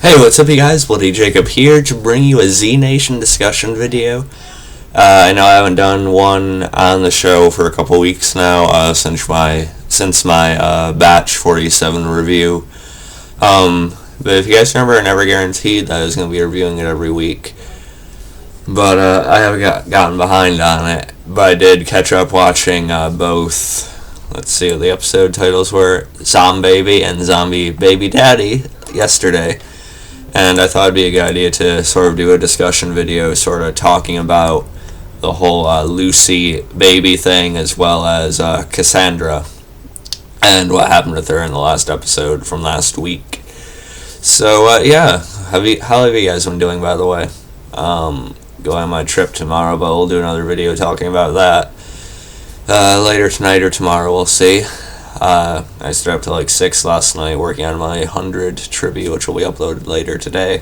Hey, what's up you guys? Bloody Jacob here to bring you a Z Nation discussion video. I know I haven't done one on the show for a couple weeks now, since my batch 47 review. But if you guys remember, I never guaranteed that I was going to be reviewing it every week. But I haven't gotten behind on it. But I did catch up watching both, let's see what the episode titles were, Zombaby and Zombie Baby Daddy yesterday. And I thought it'd be a good idea to sort of do a discussion video sort of talking about the whole Lucy baby thing, as well as Cassandra and what happened with her in the last episode from last week. So yeah, how have you guys been doing, by the way? Going on my trip tomorrow, but we'll do another video talking about that later tonight or tomorrow, we'll see. I stayed up till like 6 last night working on my 100 tribute, which will be uploaded later today.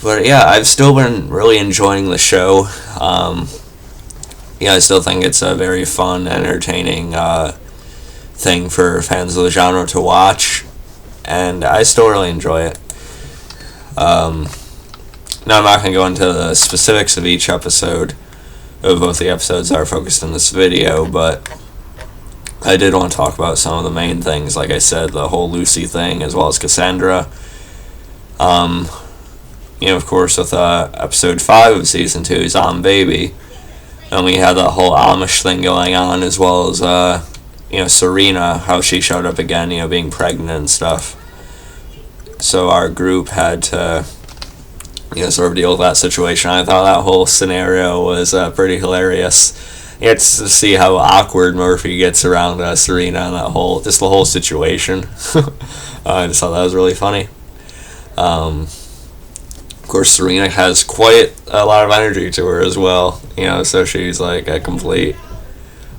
But yeah, I've still been really enjoying the show. I still think it's a very fun, entertaining thing for fans of the genre to watch, and I still really enjoy it. Now, I'm not going to go into the specifics of each episode, of both the episodes that are focused in this video, but I did want to talk about some of the main things, like I said, the whole Lucy thing, as well as Cassandra. Of course, with episode 5 of season 2, Zombaby, and we had the whole Amish thing going on, as well as, Serena, how she showed up again, being pregnant and stuff. So our group had to, sort of deal with that situation. I thought that whole scenario was pretty hilarious. It's to see how awkward Murphy gets around Serena and the whole situation. I just thought that was really funny. Of course, Serena has quite a lot of energy to her as well, so she's like a complete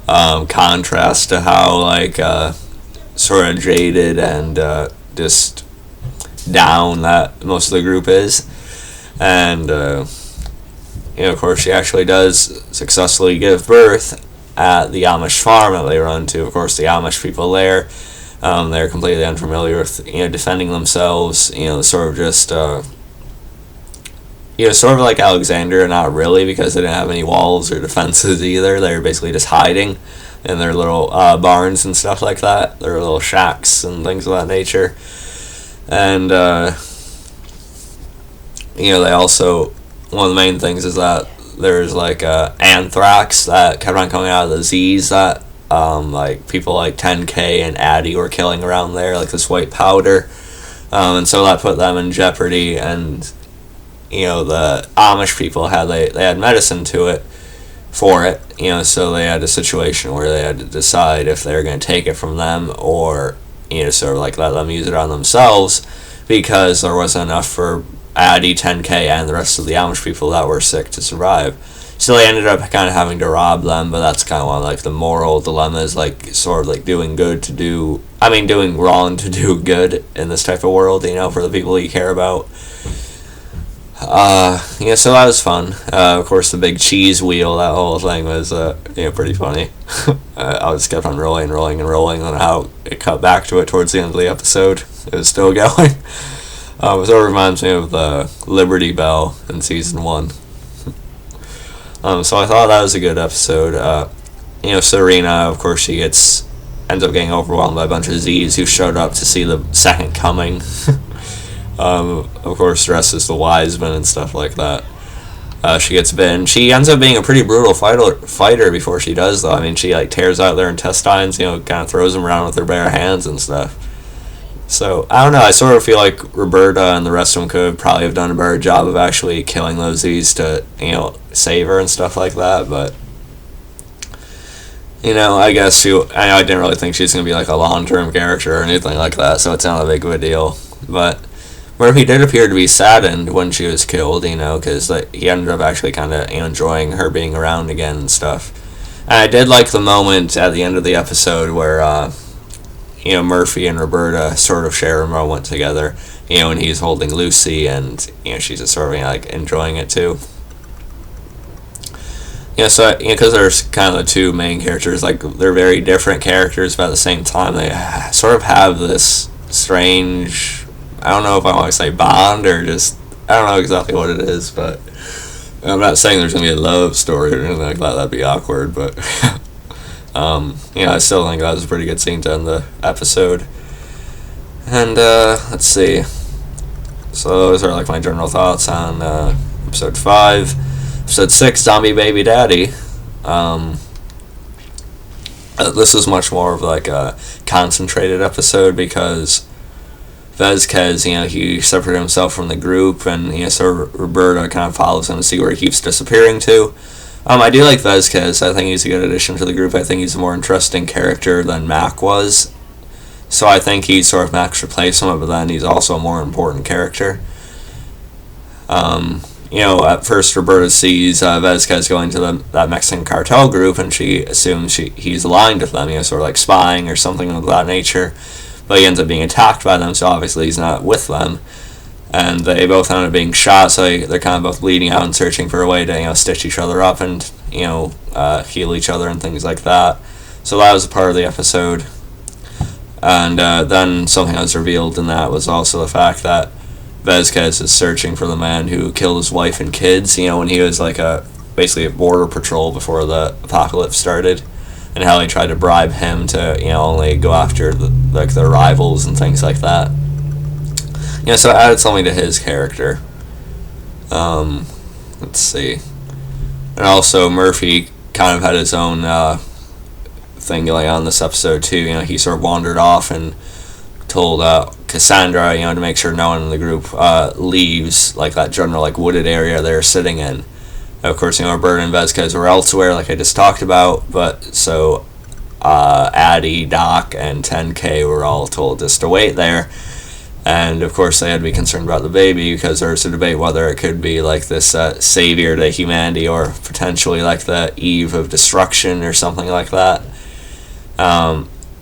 contrast to how sort of jaded and just down that most of the group is. And of course, she actually does successfully give birth at the Amish farm that they run to. Of course, the Amish people there, they're completely unfamiliar with, defending themselves, sort of just, sort of like Alexander, not really, because they didn't have any walls or defenses either. They were basically just hiding in their little barns and stuff like that, their little shacks and things of that nature. And, they also, one of the main things is that there's anthrax that kept on coming out of the Z's that people like 10K and Addie were killing around there, like this white powder, and so that put them in jeopardy. And the Amish people had medicine for it, so they had a situation where they had to decide if they were going to take it from them or sort of let them use it on themselves, because there wasn't enough for Addie, 10K, and the rest of the Amish people that were sick to survive. So they ended up kind of having to rob them, but that's kind of one of the moral dilemmas, sort of doing wrong to do good in this type of world, for the people you care about. So that was fun. Of course, the big cheese wheel, that whole thing was, pretty funny. I just kept on rolling, and how it cut back to it towards the end of the episode. It was still going. It sort of reminds me of the Liberty Bell in season 1. So I thought that was a good episode. Serena, of course, she ends up getting overwhelmed by a bunch of Z's who showed up to see the second coming. Of course, dresses the wise men and stuff like that. She gets bitten. She ends up being a pretty brutal fighter before she does, though. She tears out their intestines, kind of throws them around with her bare hands and stuff. So, I don't know, I sort of feel like Roberta and the rest of them could probably have done a better job of actually killing those Z's to, save her and stuff like that, but, I guess I didn't really think she's going to be a long-term character or anything like that, so it's not a big of a deal, but Murphy did appear to be saddened when she was killed, because he ended up actually kind of enjoying her being around again and stuff. And I did like the moment at the end of the episode where, Murphy and Roberta sort of share a moment together, and he's holding Lucy, and, she's just sort of, enjoying it, too. So, because there's kind of the two main characters, they're very different characters, but at the same time, they sort of have this strange I don't know if I want to say bond or just, I don't know exactly what it is, but I'm not saying there's going to be a love story or anything like that. That'd be awkward, but I still think that was a pretty good scene to end the episode. And let's see. So those are like my general thoughts on episode 5. Episode 6, Zombie Baby Daddy. This was much more of like a concentrated episode because Vasquez, he separated himself from the group, and so Roberta kind of follows him to see where he keeps disappearing to. I do like Vasquez. I think he's a good addition to the group. I think he's a more interesting character than Mac was. So I think he's sort of Mac's replacement, but then he's also a more important character. At first Roberta sees Vasquez going to that Mexican cartel group, and she assumes he's aligned with them, sort of like spying or something of that nature. But he ends up being attacked by them, so obviously he's not with them. And they both end up being shot, so they're kind of both bleeding out and searching for a way to stitch each other up and heal each other and things like that. So that was a part of the episode. And then something that was revealed in that was also the fact that Vasquez is searching for the man who killed his wife and kids, when he was like basically a border patrol before the apocalypse started, and how he tried to bribe him to only go after the rivals and things like that. So it added something to his character. Let's see. And also Murphy kind of had his own thing going on this episode too. He sort of wandered off and told Cassandra, to make sure no one in the group leaves like that general wooded area they're sitting in. Of course, Roberta and Vasquez were elsewhere, like I just talked about, but so Addie, Doc, and 10K were all told just to wait there. And of course they had to be concerned about the baby, because there was a debate whether it could be like this savior to humanity, or potentially like the eve of destruction or something like that.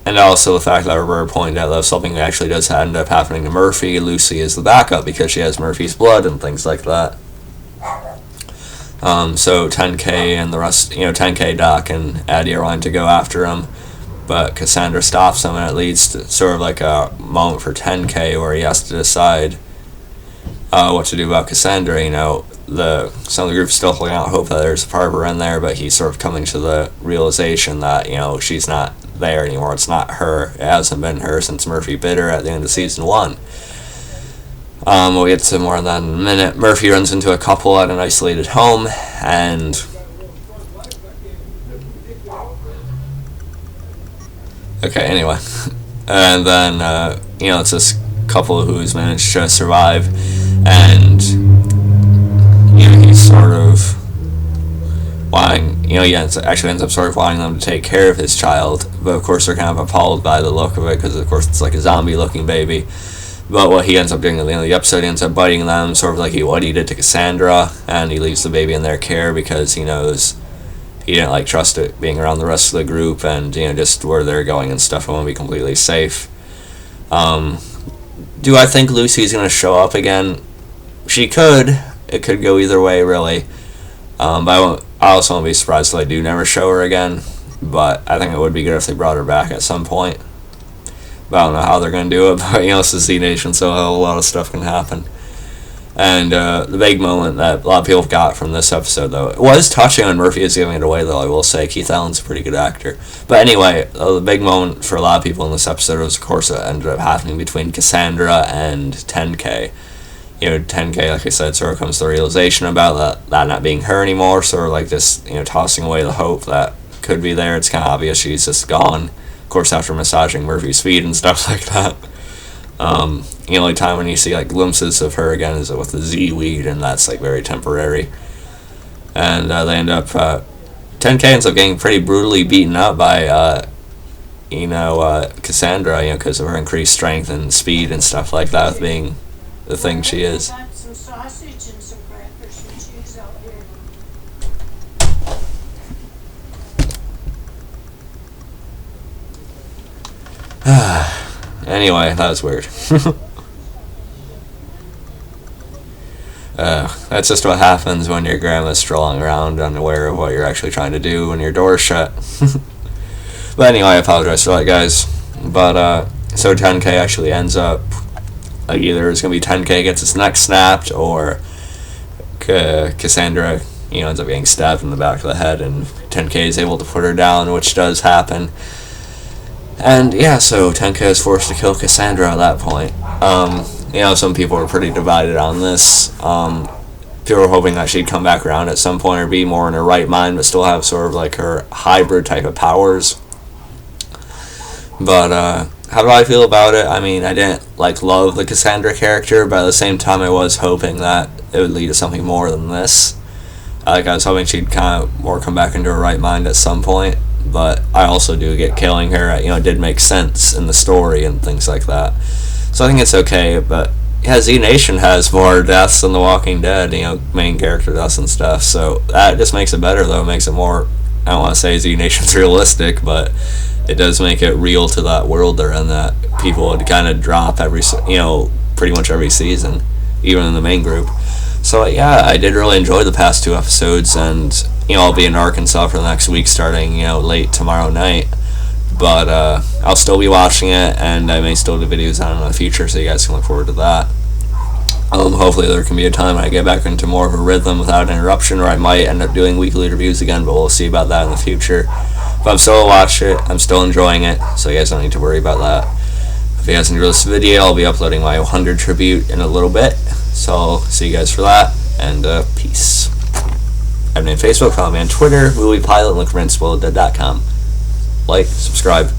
And also the fact that Roberta pointed out that something actually does end up happening to Murphy, Lucy is the backup because she has Murphy's blood and things like that. So 10K and the rest, 10K, Doc, and Addie are wanting to go after him, but Cassandra stops him, and it leads to sort of like a moment for 10K where he has to decide what to do about Cassandra. Some of the group's still holding out hope that there's a part of her in there, but he's sort of coming to the realization that, she's not there anymore. It's not her. It hasn't been her since Murphy bit her at the end of season 1. We'll get to more on that in a minute. Murphy runs into a couple at an isolated home, and anyway. And then, it's this couple who's managed to survive, and, he's sort of wanting, he actually ends up sort of wanting them to take care of his child, but of course they're kind of appalled by the look of it, because of course it's like a zombie-looking baby. But what he ends up doing at the end of the episode, he ends up biting them, sort of like what he did to Cassandra, and he leaves the baby in their care because he knows he didn't trust it being around the rest of the group, and just where they're going and stuff, it won't be completely safe. Do I think Lucy's going to show up again? She could. It could go either way, really. But I also won't be surprised if they do never show her again, but I think it would be good if they brought her back at some point. But I don't know how they're going to do it, but it's the Z Nation, so a lot of stuff can happen. And the big moment that a lot of people got from this episode, though, it was touching on Murphy is giving it away, though, I will say. Keith Allen's a pretty good actor. But anyway, the big moment for a lot of people in this episode was, of course, it ended up happening between Cassandra and 10K. 10K, like I said, sort of comes to the realization about that not being her anymore, sort of like this, tossing away the hope that could be there. It's kind of obvious she's just gone. Of course, after massaging Murphy's feet and stuff like that. The only time when you see glimpses of her again is with the Z weed, and that's very temporary. And they end up 10K ends up getting pretty brutally beaten up by Cassandra, because of her increased strength and speed and stuff like that, with being the thing she is. Some sausage and some crackers and cheese out here. Anyway, that was weird. That's just what happens when your grandma's strolling around unaware of what you're actually trying to do when your door's shut. But anyway, I apologize for that, guys. But so 10K actually ends up Like either it's gonna be 10K gets his neck snapped, or Cassandra, ends up getting stabbed in the back of the head, and 10K is able to put her down, which does happen. And yeah, so 10K is forced to kill Cassandra at that point. Some people were pretty divided on this. People were hoping that she'd come back around at some point or be more in her right mind, but still have sort of like her hybrid type of powers. But how do I feel about it? I mean, I didn't love the Cassandra character, but at the same time I was hoping that it would lead to something more than this. I was hoping she'd kind of more come back into her right mind at some point, but I also do get killing her, it did make sense in the story and things like that. So I think it's okay, but yeah, Z Nation has more deaths than The Walking Dead, main character deaths and stuff, so that just makes it better, though. It makes it more, I don't want to say Z Nation's realistic, but it does make it real to that world they're in, that people would kind of drop pretty much every season, even in the main group. So yeah, I did really enjoy the past 2 episodes, and I'll be in Arkansas for the next week starting late tomorrow night, but I'll still be watching it, and I may still do videos on it in the future, so you guys can look forward to that. Hopefully there can be a time when I get back into more of a rhythm without interruption, or I might end up doing weekly reviews again, but we'll see about that in the future. But I'm still watching it, I'm still enjoying it, so you guys don't need to worry about that. If you guys enjoyed this video, I'll be uploading my 100 tribute in a little bit, so I'll see you guys for that, and peace. I'm on Facebook, follow me on Twitter, moviepilot, and look for InSpoiledDead.com. Like, subscribe,